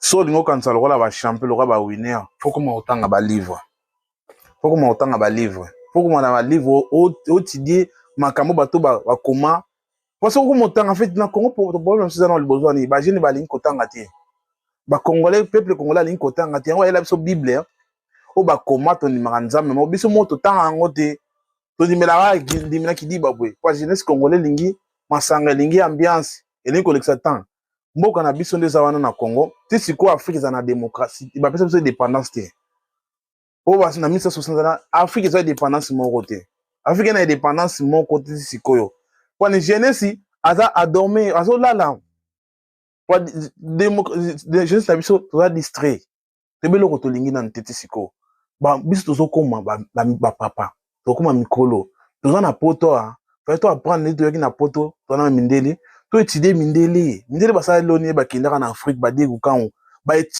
so lingo kanisa lokola ba champion lokola ba winner faut comment otanga ba livre faut comment otanga ba livre faut comment na ba livre otidie makambo bato ba koma parce que comment otanga en fait na Congo problème c'est dans le besoin ni ba jeune ba lingi kotanga te ba congolais peuple congolais lingi kotanga te ngo ela biso bible o ba koma to ni makanzambe mo biso moto tanga ngo te to dimela dimela ki diba bwe kwa jeunesse congolais lingi masanga lingi ambiance elingi kolekisa temps mboka na biso ndeza wana na Congo ti siko Afrique za na démocratie ba pesa biso indépendance te o ba na 1960 Afrique za indépendance moko te Afrique na indépendance moko te sikoyo kwa ni jeunesse aza adormir azo lala kwa jeunesse na biso to distrait te beloko to lingi na ntete siko ba biso tozo koma ba papa to koma mikolo toza na poto fa to apprendre ni to yaki na poto to na mindeli to étudier mindeli basala loni ba kindaka na Afrique ba degu kango ba